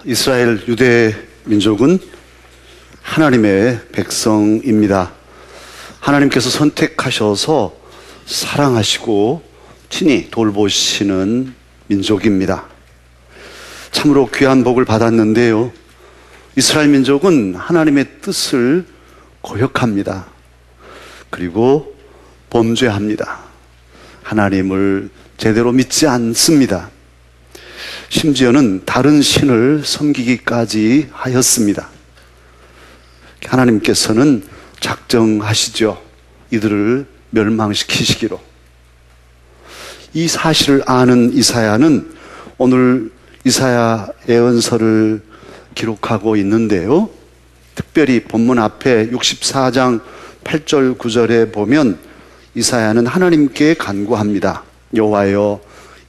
이스라엘 유대 민족은 하나님의 백성입니다. 하나님께서 선택하셔서 사랑하시고 친히 돌보시는 민족입니다. 참으로 귀한 복을 받았는데요, 이스라엘 민족은 하나님의 뜻을 거역합니다. 그리고 범죄합니다. 하나님을 제대로 믿지 않습니다. 심지어는 다른 신을 섬기기까지 하였습니다. 하나님께서는 작정하시죠. 이들을 멸망시키시기로. 이 사실을 아는 이사야는 오늘 이사야 예언서를 기록하고 있는데요, 특별히 본문 앞에 64장 8절 9절에 보면 이사야는 하나님께 간구합니다. 여호와여,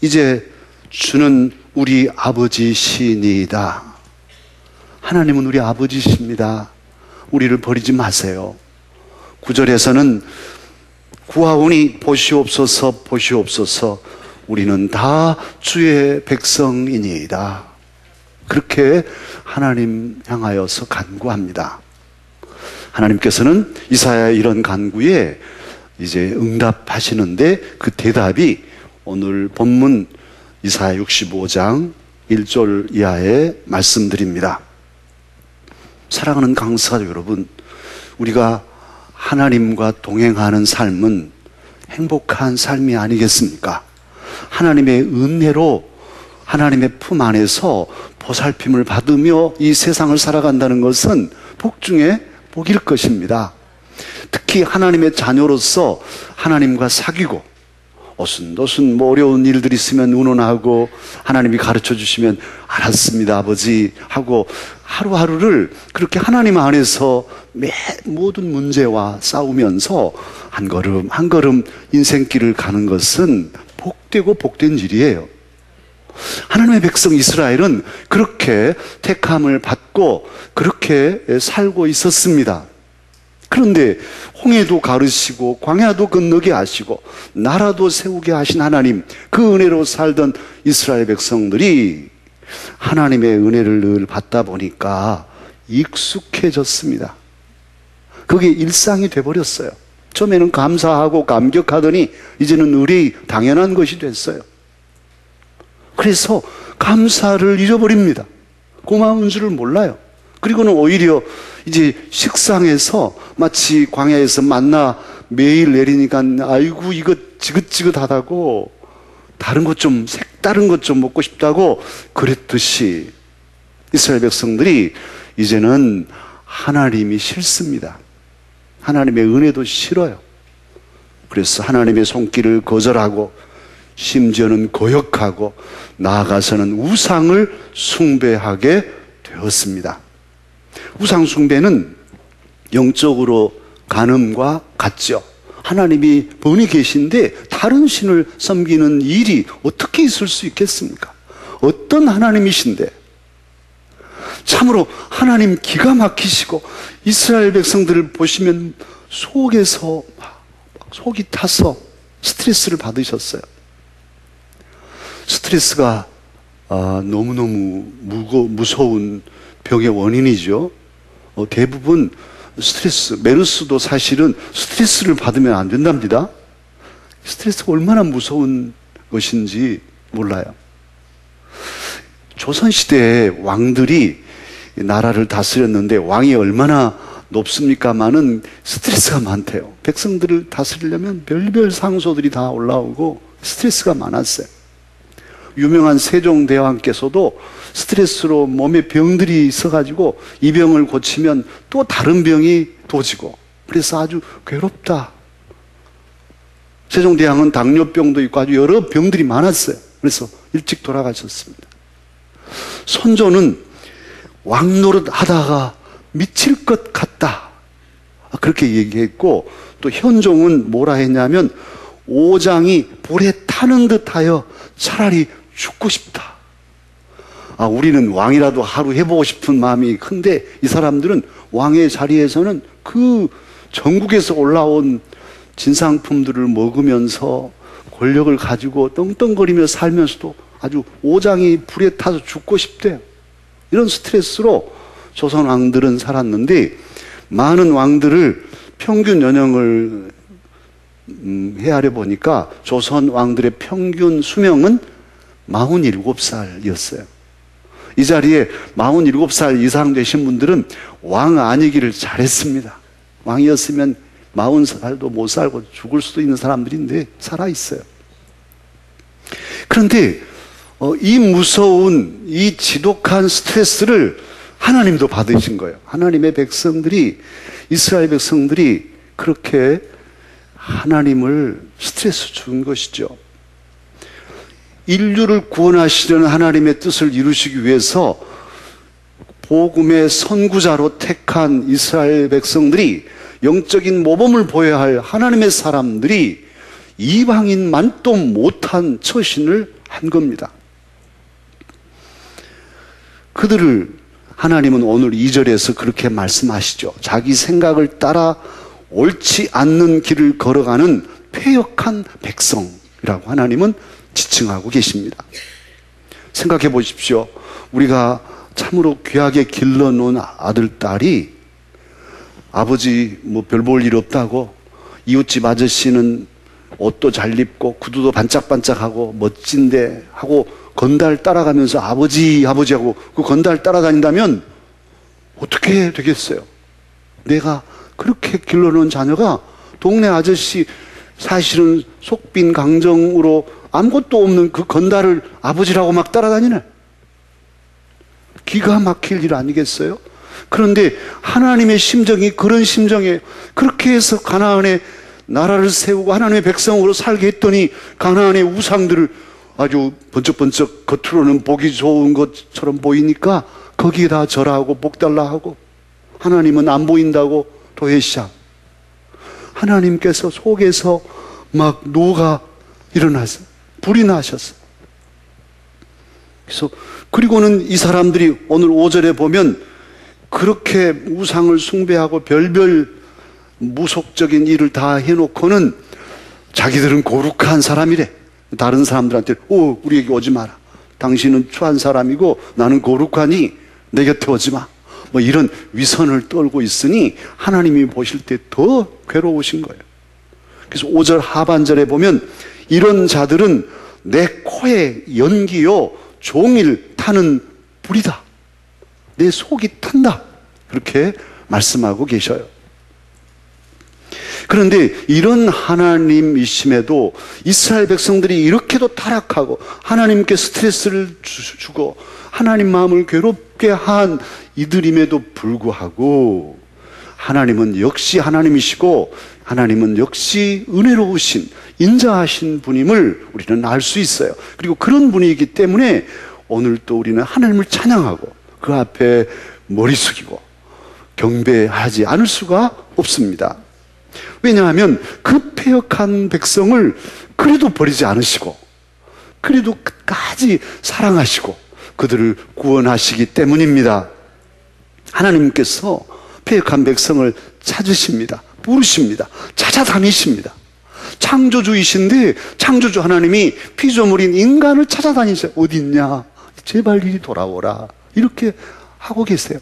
이제 주는 우리 아버지시니이다. 하나님은 우리 아버지십니다. 우리를 버리지 마세요. 9절에서는 구하오니 보시옵소서 보시옵소서, 우리는 다 주의 백성이니이다. 그렇게 하나님 향하여서 간구합니다. 하나님께서는 이사야의 이런 간구에 이제 응답하시는데, 그 대답이 오늘 본문 이사야 65장 1절 이하에 말씀드립니다. 사랑하는 강사 여러분, 우리가 하나님과 동행하는 삶은 행복한 삶이 아니겠습니까? 하나님의 은혜로 하나님의 품 안에서 보살핌을 받으며 이 세상을 살아간다는 것은 복 중에 복일 것입니다. 특히 하나님의 자녀로서 하나님과 사귀고 어순도순 어려운 일들이 있으면 의논하고, 하나님이 가르쳐 주시면 알았습니다 아버지 하고 하루하루를 그렇게 하나님 안에서 모든 문제와 싸우면서 한 걸음 한 걸음 인생길을 가는 것은 복되고 복된 일이에요. 하나님의 백성 이스라엘은 그렇게 택함을 받고 그렇게 살고 있었습니다. 그런데 홍해도 가르시고 광야도 건너게 하시고 나라도 세우게 하신 하나님, 그 은혜로 살던 이스라엘 백성들이 하나님의 은혜를 늘 받다 보니까 익숙해졌습니다. 그게 일상이 돼버렸어요. 처음에는 감사하고 감격하더니 이제는 의뢰의 당연한 것이 됐어요. 그래서 감사를 잊어버립니다. 고마운 줄을 몰라요. 그리고는 오히려 이제 식상해서 마치 광야에서 만나 매일 내리니까 아이고 이거 지긋지긋하다고, 다른 것 좀 색다른 것 좀 먹고 싶다고 그랬듯이 이스라엘 백성들이 이제는 하나님이 싫습니다. 하나님의 은혜도 싫어요. 그래서 하나님의 손길을 거절하고 심지어는 거역하고 나아가서는 우상을 숭배하게 되었습니다. 우상 숭배는 영적으로 간음과 같죠. 하나님이 번이 계신데 다른 신을 섬기는 일이 어떻게 있을 수 있겠습니까? 어떤 하나님이신데. 참으로 하나님 기가 막히시고, 이스라엘 백성들을 보시면 속에서 속이 타서 스트레스를 받으셨어요. 스트레스가 너무너무 무서운 병의 원인이죠. 대부분 스트레스, 메르스도 사실은 스트레스를 받으면 안 된답니다. 스트레스가 얼마나 무서운 것인지 몰라요. 조선시대에 왕들이 나라를 다스렸는데 왕이 얼마나 높습니까마는 스트레스가 많대요. 백성들을 다스리려면 별별 상소들이 다 올라오고 스트레스가 많았어요. 유명한 세종대왕께서도 스트레스로 몸에 병들이 있어가지고 이 병을 고치면 또 다른 병이 도지고, 그래서 아주 괴롭다. 세종대왕은 당뇨병도 있고 아주 여러 병들이 많았어요. 그래서 일찍 돌아가셨습니다. 선조는 왕노릇 하다가 미칠 것 같다, 그렇게 얘기했고, 또 현종은 뭐라 했냐면 오장이 불에 타는 듯하여 차라리 죽고 싶다. 우리는 왕이라도 하루 해보고 싶은 마음이 큰데, 이 사람들은 왕의 자리에서는 그 전국에서 올라온 진상품들을 먹으면서 권력을 가지고 떵떵거리며 살면서도 아주 오장이 불에 타서 죽고 싶대요. 이런 스트레스로 조선 왕들은 살았는데, 많은 왕들을 평균 연령을 헤아려 보니까 조선 왕들의 평균 수명은 47살이었어요. 이 자리에 47살 이상 되신 분들은 왕 아니기를 잘했습니다. 왕이었으면 40살도 못 살고 죽을 수도 있는 사람들인데 살아있어요. 그런데 이 무서운, 이 지독한 스트레스를 하나님도 받으신 거예요. 하나님의 백성들이, 이스라엘 백성들이 그렇게 하나님을 스트레스 준 것이죠. 인류를 구원하시려는 하나님의 뜻을 이루시기 위해서 복음의 선구자로 택한 이스라엘 백성들이, 영적인 모범을 보여야 할 하나님의 사람들이 이방인만도 못한 처신을 한 겁니다. 그들을 하나님은 오늘 2절에서 그렇게 말씀하시죠. 자기 생각을 따라 옳지 않는 길을 걸어가는 패역한 백성이라고 하나님은 지칭하고 계십니다. 생각해 보십시오. 우리가 참으로 귀하게 길러놓은 아들, 딸이 아버지 별 볼 일 없다고, 이웃집 아저씨는 옷도 잘 입고 구두도 반짝반짝하고 멋진데 하고 건달 따라가면서 아버지 하고 그 건달 따라다닌다면 어떻게 되겠어요? 내가 그렇게 길러놓은 자녀가 동네 아저씨, 사실은 속빈 강정으로 아무것도 없는 그 건달을 아버지라고 막 따라다니네. 기가 막힐 일 아니겠어요? 그런데 하나님의 심정이 그런 심정이에요. 그렇게 해서 가나안에 나라를 세우고 하나님의 백성으로 살게 했더니 가나안의 우상들을 아주 번쩍번쩍 겉으로는 보기 좋은 것처럼 보이니까 거기에다 절하고 복달라 하고, 하나님은 안 보인다고 도회시하고, 하나님께서 속에서 막 노가 일어나서 불이 나셨어. 그래서 그리고는 이 사람들이 오늘 5절에 보면 그렇게 우상을 숭배하고 별별 무속적인 일을 다 해놓고는 자기들은 거룩한 사람이래. 다른 사람들한테 우리에게 오지 마라. 당신은 추한 사람이고 나는 거룩하니 내 곁에 오지 마. 뭐 이런 위선을 떨고 있으니 하나님이 보실 때 더 괴로우신 거예요. 그래서 5절 하반절에 보면 이런 자들은 내 코에 연기요 종일 타는 불이다. 내 속이 탄다. 그렇게 말씀하고 계셔요. 그런데 이런 하나님이심에도 이스라엘 백성들이 이렇게도 타락하고 하나님께 스트레스를 주고 하나님 마음을 괴롭게 한 이들임에도 불구하고 하나님은 역시 하나님이시고 하나님은 역시 은혜로우신 인자하신 분임을 우리는 알 수 있어요. 그리고 그런 분이기 때문에 오늘 또 우리는 하나님을 찬양하고 그 앞에 머리 숙이고 경배하지 않을 수가 없습니다. 왜냐하면 그 패역한 백성을 그래도 버리지 않으시고 그래도 끝까지 사랑하시고 그들을 구원하시기 때문입니다. 하나님께서 패역한 백성을 찾으십니다. 부르십니다. 찾아다니십니다. 창조주이신데 창조주 하나님이 피조물인 인간을 찾아다니세요. 어디 있냐? 제발 이리 돌아오라. 이렇게 하고 계세요.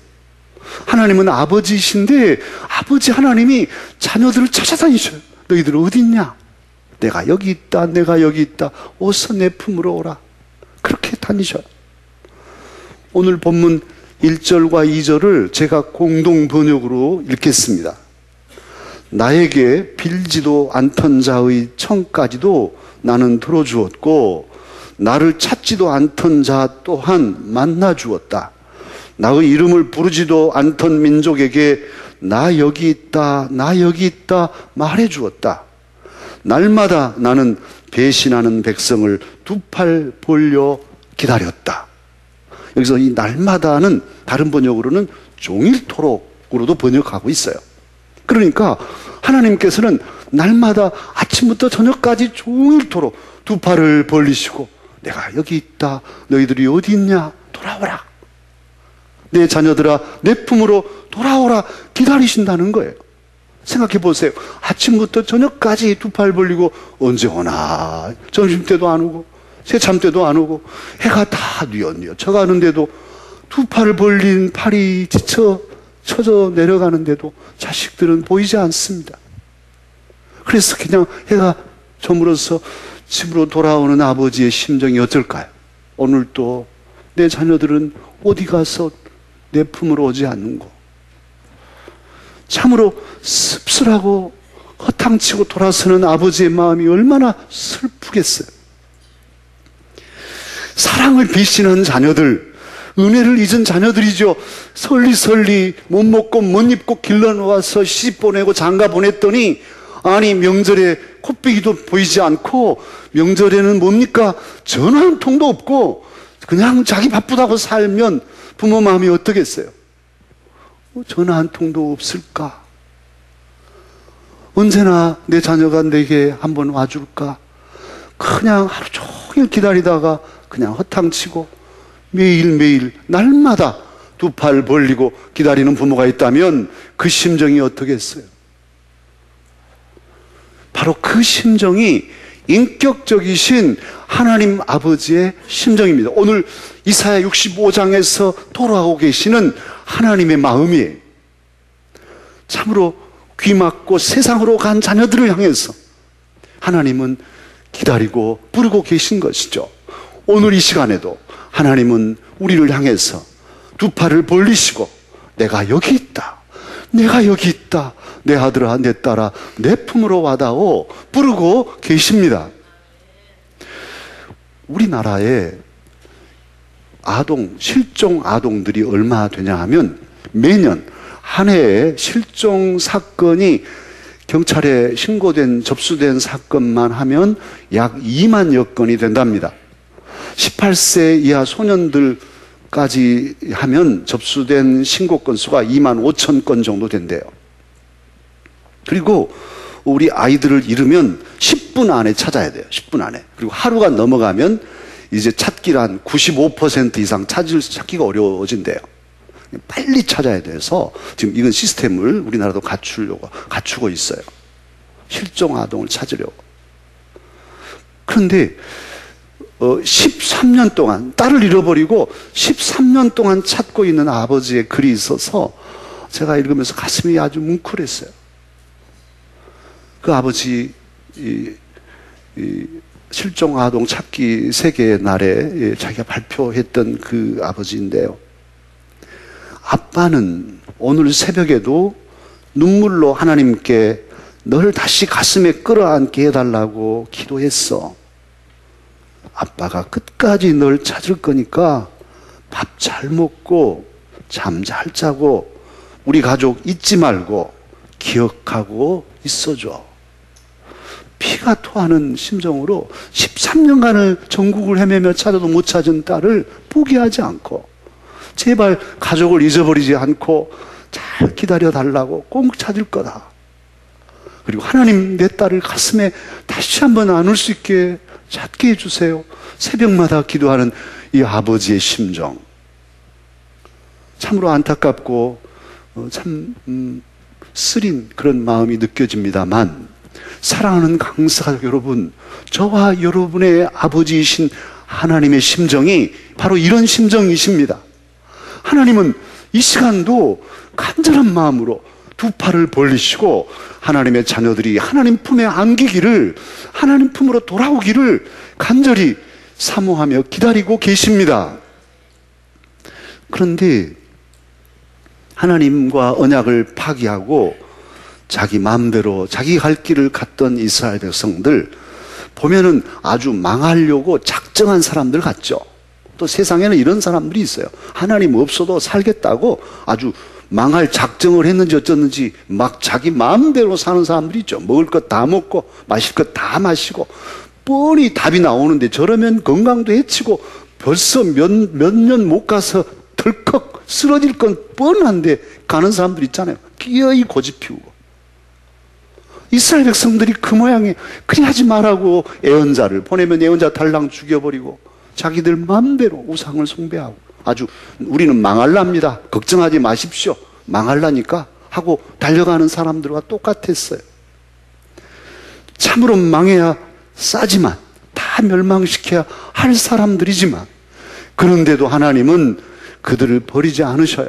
하나님은 아버지이신데 아버지 하나님이 자녀들을 찾아다니셔요. 너희들 어디 있냐? 내가 여기 있다. 내가 여기 있다. 어서 내 품으로 오라. 그렇게 다니셔요. 오늘 본문 1절과 2절을 제가 공동 번역으로 읽겠습니다. 나에게 빌지도 않던 자의 청까지도 나는 들어주었고 나를 찾지도 않던 자 또한 만나주었다. 나의 이름을 부르지도 않던 민족에게 나 여기 있다, 나 여기 있다 말해주었다. 날마다 나는 배신하는 백성을 두 팔 벌려 기다렸다. 여기서 이 날마다는 다른 번역으로는 종일토록으로도 번역하고 있어요. 그러니까 하나님께서는 날마다 아침부터 저녁까지 종일토록 두 팔을 벌리시고 내가 여기 있다. 너희들이 어디 있냐? 돌아오라. 내 자녀들아 내 품으로 돌아오라 기다리신다는 거예요. 생각해 보세요. 아침부터 저녁까지 두 팔 벌리고 언제 오나? 점심때도 안 오고 새참때도 안 오고 해가 다 뉘엿뉘엿 쳐가는데도 두 팔을 벌린 팔이 쳐져 내려가는데도 자식들은 보이지 않습니다. 그래서 그냥 해가 저물어서 집으로 돌아오는 아버지의 심정이 어떨까요? 오늘도 내 자녀들은 어디 가서 내 품으로 오지 않는고, 참으로 씁쓸하고 허탕치고 돌아서는 아버지의 마음이 얼마나 슬프겠어요. 사랑을 배신한 자녀들, 은혜를 잊은 자녀들이죠. 설리설리 못 먹고 못 입고 길러놓아서 시집 보내고 장가 보냈더니, 아니 명절에 코빼기도 보이지 않고, 명절에는 뭡니까? 전화 한 통도 없고 그냥 자기 바쁘다고 살면 부모 마음이 어떻겠어요? 전화 한 통도 없을까? 언제나 내 자녀가 내게 한번 와줄까? 그냥 하루 종일 기다리다가 그냥 허탕치고 매일매일 날마다 두 팔 벌리고 기다리는 부모가 있다면 그 심정이 어떻겠어요? 바로 그 심정이 인격적이신 하나님 아버지의 심정입니다. 오늘 이사야 65장에서 토로하고 계시는 하나님의 마음이에요. 참으로 귀 막고 세상으로 간 자녀들을 향해서 하나님은 기다리고 부르고 계신 것이죠. 오늘 이 시간에도 하나님은 우리를 향해서 두 팔을 벌리시고 내가 여기 있다, 내가 여기 있다, 내 아들아 내 딸아 내 품으로 와다오 부르고 계십니다. 우리나라에 실종 아동들이 얼마 되냐 하면 매년 한 해에 실종 사건이 경찰에 접수된 사건만 하면 약 2만여 건이 된답니다. 18세 이하 소년들까지 하면 접수된 신고 건수가 2만 5천 건 정도 된대요. 그리고 우리 아이들을 잃으면 10분 안에 찾아야 돼요. 10분 안에. 그리고 하루가 넘어가면 이제 찾기를 한 95% 이상 찾기가 어려워진대요. 빨리 찾아야 돼서 지금 이건 시스템을 우리나라도 갖추고 있어요. 실종 아동을 찾으려고. 그런데 13년 동안 딸을 잃어버리고 13년 동안 찾고 있는 아버지의 글이 있어서 제가 읽으면서 가슴이 아주 뭉클했어요. 그 아버지 실종 아동 찾기 세계의 날에 자기가 발표했던 그 아버지인데요. 아빠는 오늘 새벽에도 눈물로 하나님께 널 다시 가슴에 끌어안게 해달라고 기도했어. 아빠가 끝까지 널 찾을 거니까 밥 잘 먹고 잠 잘 자고 우리 가족 잊지 말고 기억하고 있어줘. 피가 토하는 심정으로 13년간을 전국을 헤매며 찾아도 못 찾은 딸을 포기하지 않고 제발 가족을 잊어버리지 않고 잘 기다려달라고 꼭 찾을 거다. 그리고 하나님 내 딸을 가슴에 다시 한번 안을 수 있게 찾게 해주세요. 새벽마다 기도하는 이 아버지의 심정 참으로 안타깝고 참 쓰린 그런 마음이 느껴집니다만, 사랑하는 강사가족 여러분, 저와 여러분의 아버지이신 하나님의 심정이 바로 이런 심정이십니다. 하나님은 이 시간도 간절한 마음으로 두 팔을 벌리시고 하나님의 자녀들이 하나님 품에 안기기를, 하나님 품으로 돌아오기를 간절히 사모하며 기다리고 계십니다. 그런데 하나님과 언약을 파기하고 자기 마음대로 자기 갈 길을 갔던 이스라엘 백성들 보면은 아주 망하려고 작정한 사람들 같죠. 또 세상에는 이런 사람들이 있어요. 하나님 없어도 살겠다고 아주 망할 작정을 했는지 어쩌는지 막 자기 마음대로 사는 사람들이 있죠. 먹을 것 다 먹고 마실 것 다 마시고 뻔히 답이 나오는데 저러면 건강도 해치고 벌써 몇 년 못 가서 덜컥 쓰러질 건 뻔한데 가는 사람들 있잖아요. 기어이 고집 피우고. 이스라엘 백성들이 그 모양에 그리 하지 말라고 예언자를 보내면 예언자 달랑 죽여버리고 자기들 마음대로 우상을 숭배하고 아주 우리는 망할랍니다. 걱정하지 마십시오. 망할라니까 하고 달려가는 사람들과 똑같았어요. 참으로 망해야 싸지만 다 멸망시켜야 할 사람들이지만 그런데도 하나님은 그들을 버리지 않으셔요.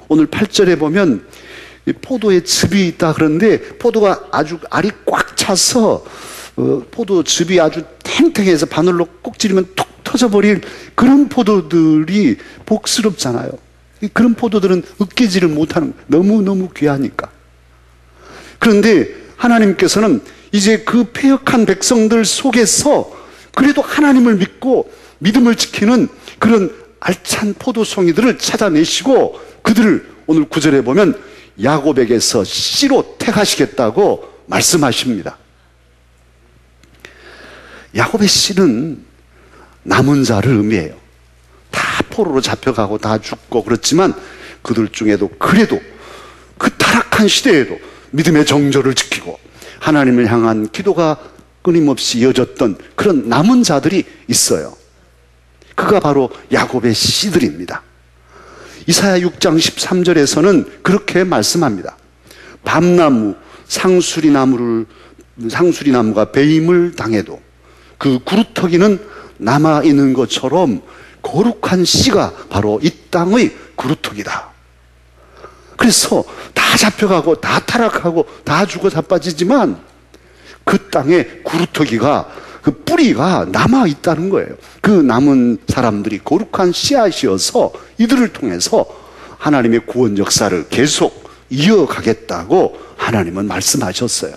오늘 8절에 보면 포도에 즙이 있다 그러는데 포도가 아주 알이 꽉 차서 포도즙이 아주 탱탱해서 바늘로 꼭 찌르면 톡 터져버릴 그런 포도들이 복스럽잖아요. 그런 포도들은 으깨지를 못하는, 너무너무 귀하니까. 그런데 하나님께서는 이제 그 패역한 백성들 속에서 그래도 하나님을 믿고 믿음을 지키는 그런 알찬 포도송이들을 찾아내시고 그들을 오늘 9절에 보면 야곱에게서 씨로 택하시겠다고 말씀하십니다. 야곱의 씨는 남은 자를 의미해요. 다 포로로 잡혀가고 다 죽고 그렇지만 그들 중에도 그래도 그 타락한 시대에도 믿음의 정절을 지키고 하나님을 향한 기도가 끊임없이 이어졌던 그런 남은 자들이 있어요. 그가 바로 야곱의 씨들입니다. 이사야 6장 13절에서는 그렇게 말씀합니다. 밤나무, 상수리나무가 배임을 당해도 그 구루터기는 남아있는 것처럼 거룩한 씨가 바로 이 땅의 구루터기다. 그래서 다 잡혀가고 다 타락하고 다 죽어 자빠지지만 그 땅에 구루터기가, 그 뿌리가 남아있다는 거예요. 그 남은 사람들이 거룩한 씨앗이어서 이들을 통해서 하나님의 구원 역사를 계속 이어가겠다고 하나님은 말씀하셨어요.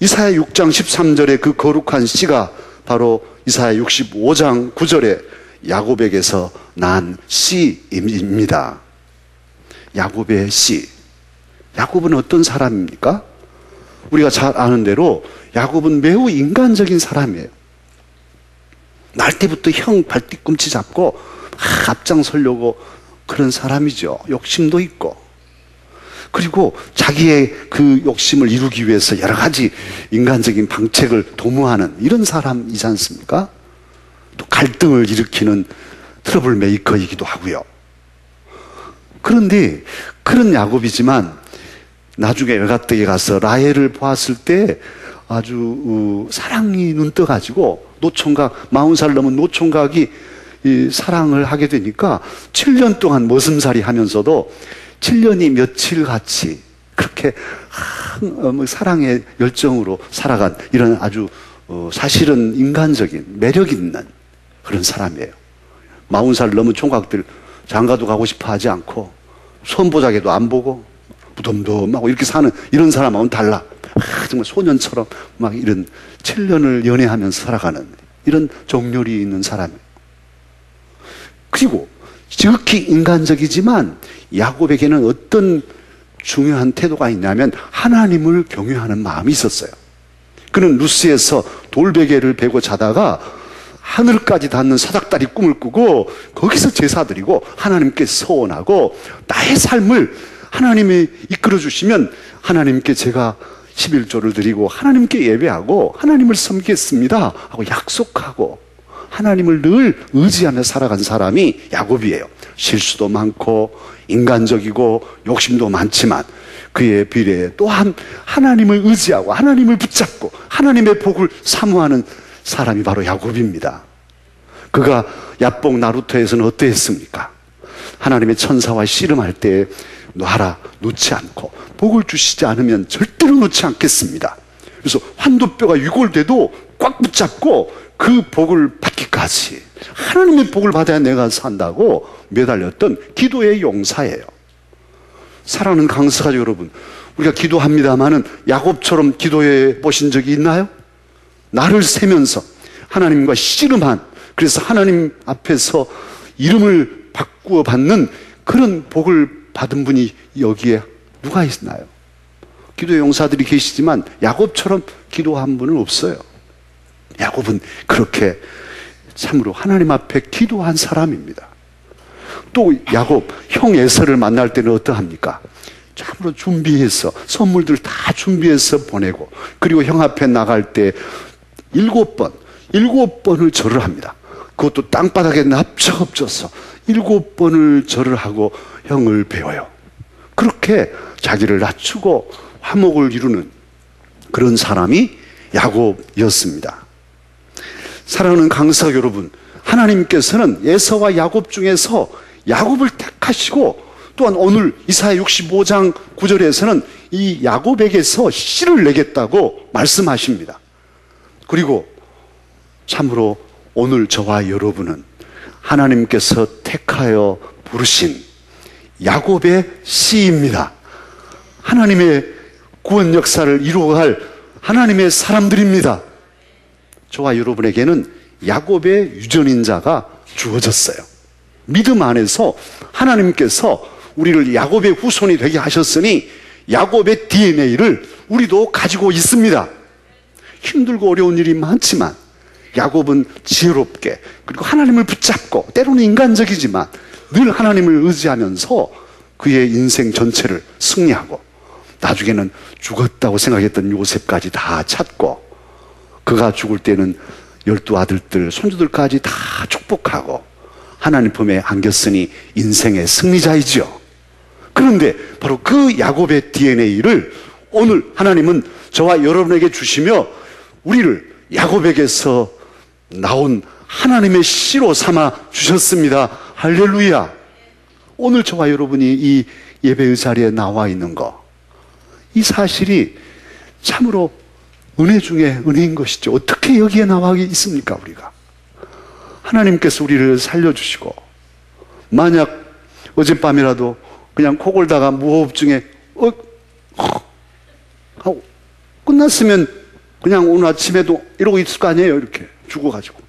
이사야 6장 13절에 그 거룩한 씨가 바로 이사야 65장 9절에 야곱에게서 난 씨입니다. 야곱의 씨. 야곱은 어떤 사람입니까? 우리가 잘 아는 대로 야곱은 매우 인간적인 사람이에요. 날 때부터 형 발뒤꿈치 잡고 앞장서려고 그런 사람이죠. 욕심도 있고. 그리고 자기의 그 욕심을 이루기 위해서 여러 가지 인간적인 방책을 도모하는 이런 사람이지 않습니까? 또 갈등을 일으키는 트러블 메이커이기도 하고요. 그런데 그런 야곱이지만 나중에 외갓댁에 가서 라헬을 보았을 때 아주 사랑이 눈떠가지고 노총각, 40살 넘은 노총각이 이 사랑을 하게 되니까 7년 동안 머슴살이 하면서도 7년이 며칠 같이 그렇게 사랑의 열정으로 살아간 이런 아주 사실은 인간적인 매력 있는 그런 사람이에요. 40살 넘은 총각들 장가도 가고 싶어 하지 않고 손보자기도 안 보고 무덤덤하고 이렇게 사는 이런 사람하고는 달라. 정말 소년처럼 막 이런 7년을 연애하면서 살아가는 이런 정열이 있는 사람이에요. 그리고 지극히 인간적이지만 야곱에게는 어떤 중요한 태도가 있냐면 하나님을 경외하는 마음이 있었어요. 그는 루스에서 돌베개를 베고 자다가 하늘까지 닿는 사닥다리 꿈을 꾸고 거기서 제사드리고 하나님께 서원하고 나의 삶을 하나님이 이끌어 주시면 하나님께 제가 11조를 드리고 하나님께 예배하고 하나님을 섬기겠습니다 하고 약속하고 하나님을 늘 의지하며 살아간 사람이 야곱이에요. 실수도 많고 인간적이고 욕심도 많지만 그의 비례에 또한 하나님을 의지하고 하나님을 붙잡고 하나님의 복을 사모하는 사람이 바로 야곱입니다. 그가 야복 나루터에서는 어떠했습니까? 하나님의 천사와 씨름할 때 놔라, 놓지 않고 복을 주시지 않으면 절대로 놓지 않겠습니다. 그래서 환도뼈가 유골돼도 꽉 붙잡고 그 복을 받기까지 하나님의 복을 받아야 내가 산다고 매달렸던 기도의 용사예요. 사랑하는 강석가족 여러분, 우리가 기도합니다마는 야곱처럼 기도해 보신 적이 있나요? 나를 세면서 하나님과 씨름한, 그래서 하나님 앞에서 이름을 바꾸어 받는 그런 복을 받은 분이 여기에 누가 있나요? 기도의 용사들이 계시지만 야곱처럼 기도한 분은 없어요. 야곱은 그렇게 참으로 하나님 앞에 기도한 사람입니다. 또 야곱, 형 에서를 만날 때는 어떠합니까? 참으로 준비해서 선물들 다 준비해서 보내고, 그리고 형 앞에 나갈 때 7번을 절을 합니다. 그것도 땅바닥에 납작엎져서 7번을 절을 하고 형을 배워요. 그렇게 자기를 낮추고 화목을 이루는 그런 사람이 야곱이었습니다. 사랑하는 강사 여러분, 하나님께서는 에서와 야곱 중에서 야곱을 택하시고 또한 오늘 이사야 65장 9절에서는 이 야곱에게서 씨를 내겠다고 말씀하십니다. 그리고 참으로 오늘 저와 여러분은 하나님께서 택하여 부르신 야곱의 씨입니다. 하나님의 구원 역사를 이루어갈 하나님의 사람들입니다. 저와 여러분에게는 야곱의 유전인자가 주어졌어요. 믿음 안에서 하나님께서 우리를 야곱의 후손이 되게 하셨으니 야곱의 DNA를 우리도 가지고 있습니다. 힘들고 어려운 일이 많지만 야곱은 지혜롭게 그리고 하나님을 붙잡고 때로는 인간적이지만 늘 하나님을 의지하면서 그의 인생 전체를 승리하고 나중에는 죽었다고 생각했던 요셉까지 다 찾고 그가 죽을 때는 12아들들, 손주들까지 다 축복하고 하나님 품에 안겼으니 인생의 승리자이지요. 그런데 바로 그 야곱의 DNA를 오늘 하나님은 저와 여러분에게 주시며 우리를 야곱에게서 나온 하나님의 씨로 삼아 주셨습니다. 할렐루야. 오늘 저와 여러분이 이 예배의 자리에 나와 있는 거, 이 사실이 참으로 은혜 중에 은혜인 것이죠. 어떻게 여기에 나와 있습니까, 우리가? 하나님께서 우리를 살려주시고, 만약 어젯밤이라도 그냥 코 골다가 무호흡 중에, 하고 끝났으면 그냥 오늘 아침에도 이러고 있을 거 아니에요, 이렇게. 죽어가지고.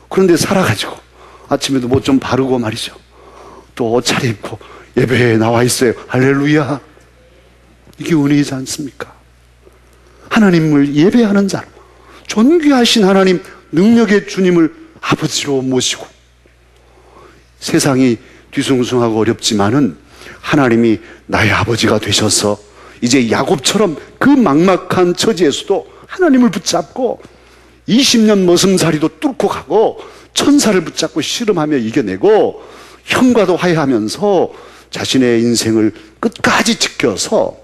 그런데 살아가지고, 아침에도 뭐 좀 바르고 말이죠. 또 옷 차려입고 예배에 나와 있어요. 할렐루야. 이게 은혜이지 않습니까? 하나님을 예배하는 자로 존귀하신 하나님, 능력의 주님을 아버지로 모시고 세상이 뒤숭숭하고 어렵지만은 하나님이 나의 아버지가 되셔서 이제 야곱처럼 그 막막한 처지에서도 하나님을 붙잡고 20년 머슴살이도 뚫고 가고 천사를 붙잡고 씨름하며 이겨내고 형과도 화해하면서 자신의 인생을 끝까지 지켜서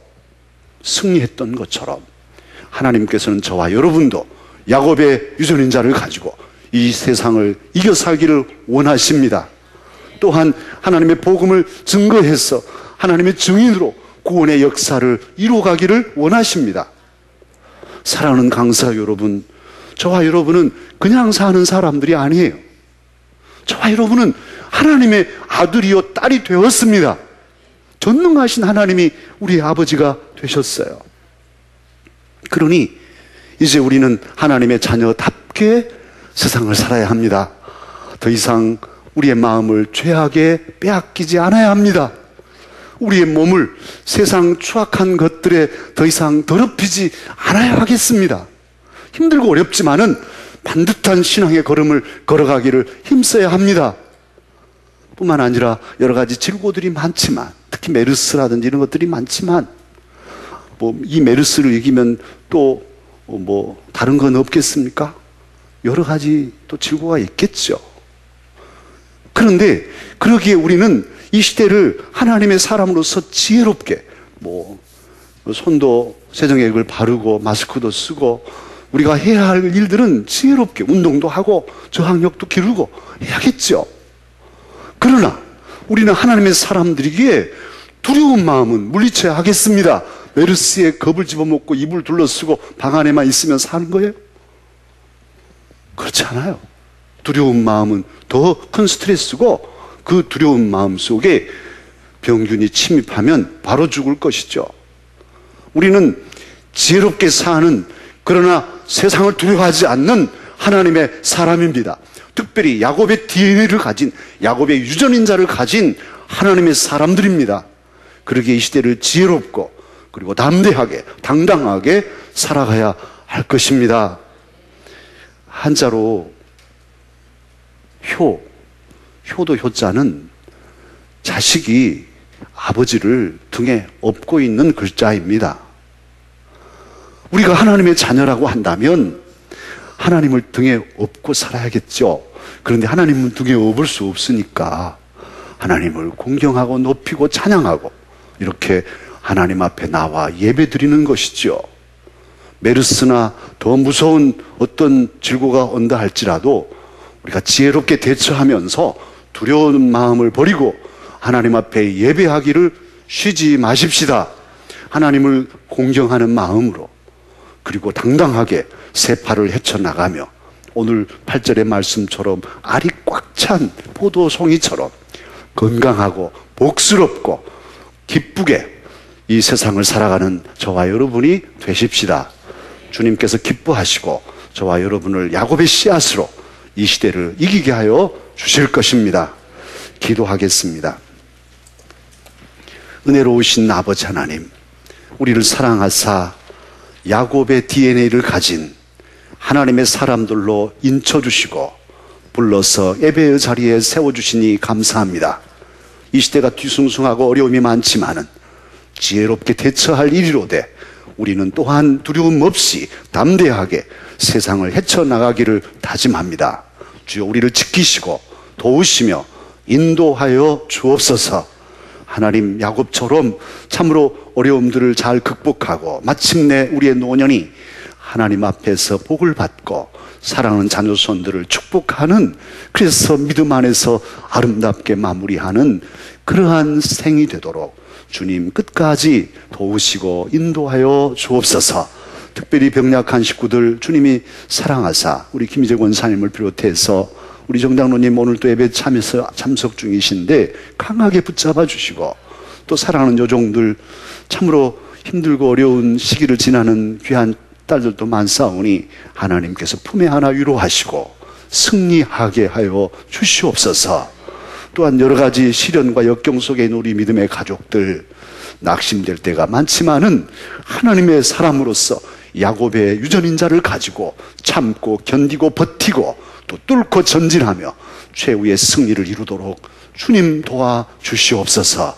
승리했던 것처럼 하나님께서는 저와 여러분도 야곱의 유전인자를 가지고 이 세상을 이겨 살기를 원하십니다. 또한 하나님의 복음을 증거해서 하나님의 증인으로 구원의 역사를 이루어가기를 원하십니다. 사랑하는 강사 여러분, 저와 여러분은 그냥 사는 사람들이 아니에요. 저와 여러분은 하나님의 아들이요 딸이 되었습니다. 전능하신 하나님이 우리의 아버지가 되셨어요. 그러니 이제 우리는 하나님의 자녀답게 세상을 살아야 합니다. 더 이상 우리의 마음을 죄악에 빼앗기지 않아야 합니다. 우리의 몸을 세상 추악한 것들에 더 이상 더럽히지 않아야 하겠습니다. 힘들고 어렵지만은 반듯한 신앙의 걸음을 걸어가기를 힘써야 합니다. 뿐만 아니라 여러 가지 질고들이 많지만, 특히 메르스라든지 이런 것들이 많지만, 이 메르스를 이기면 또 다른 건 없겠습니까? 여러 가지 또 질고가 있겠죠. 그런데 그러기에 우리는 이 시대를 하나님의 사람으로서 지혜롭게 손도 세정액을 바르고 마스크도 쓰고 우리가 해야 할 일들은 지혜롭게 운동도 하고 저항력도 기르고 해야겠죠. 그러나 우리는 하나님의 사람들이기에 두려운 마음은 물리쳐야 하겠습니다. 메르스에 겁을 집어먹고 이불 둘러쓰고 방 안에만 있으면 사는 거예요? 그렇지 않아요. 두려운 마음은 더 큰 스트레스고 그 두려운 마음 속에 병균이 침입하면 바로 죽을 것이죠. 우리는 지혜롭게 사는, 그러나 세상을 두려워하지 않는 하나님의 사람입니다. 특별히 야곱의 DNA를 가진, 야곱의 유전인자를 가진 하나님의 사람들입니다. 그러기에 이 시대를 지혜롭고 그리고 담대하게 당당하게 살아가야 할 것입니다. 한자로 효도 효자는 자식이 아버지를 등에 업고 있는 글자입니다. 우리가 하나님의 자녀라고 한다면 하나님을 등에 업고 살아야겠죠. 그런데 하나님은 등에 업을 수 없으니까 하나님을 공경하고 높이고 찬양하고 이렇게 하나님 앞에 나와 예배 드리는 것이죠. 메르스나 더 무서운 어떤 질고가 온다 할지라도 우리가 지혜롭게 대처하면서 두려운 마음을 버리고 하나님 앞에 예배하기를 쉬지 마십시다. 하나님을 공경하는 마음으로, 그리고 당당하게 세파를 헤쳐나가며 오늘 8절의 말씀처럼 알이 꽉 찬 포도송이처럼 건강하고 복스럽고 기쁘게 이 세상을 살아가는 저와 여러분이 되십시다. 주님께서 기뻐하시고 저와 여러분을 야곱의 씨앗으로 이 시대를 이기게 하여 주실 것입니다. 기도하겠습니다. 은혜로우신 아버지 하나님, 우리를 사랑하사 야곱의 DNA를 가진 하나님의 사람들로 인쳐주시고 불러서 예배의 자리에 세워주시니 감사합니다. 이 시대가 뒤숭숭하고 어려움이 많지만은 지혜롭게 대처할 일이로되 우리는 또한 두려움 없이 담대하게 세상을 헤쳐나가기를 다짐합니다. 주여, 우리를 지키시고 도우시며 인도하여 주옵소서. 하나님, 야곱처럼 참으로 어려움들을 잘 극복하고 마침내 우리의 노년이 하나님 앞에서 복을 받고 사랑하는 자녀손들을 축복하는, 그래서 믿음 안에서 아름답게 마무리하는 그러한 생이 되도록 주님 끝까지 도우시고 인도하여 주옵소서. 특별히 병약한 식구들 주님이 사랑하사 우리 김희재 권사님을 비롯해서 우리 정장로님 오늘 또 예배 참석 중이신데 강하게 붙잡아 주시고, 또 사랑하는 여종들 참으로 힘들고 어려운 시기를 지나는 귀한 딸들도 많사오니 하나님께서 품에 안아 위로하시고 승리하게 하여 주시옵소서. 또한 여러 가지 시련과 역경 속에 있는 우리 믿음의 가족들, 낙심될 때가 많지만은 하나님의 사람으로서 야곱의 유전인자를 가지고 참고 견디고 버티고 또 뚫고 전진하며 최후의 승리를 이루도록 주님 도와 주시옵소서.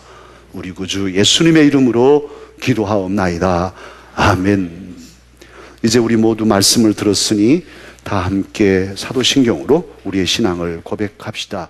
우리 구주 예수님의 이름으로 기도하옵나이다. 아멘. 이제 우리 모두 말씀을 들었으니 다 함께 사도신경으로 우리의 신앙을 고백합시다.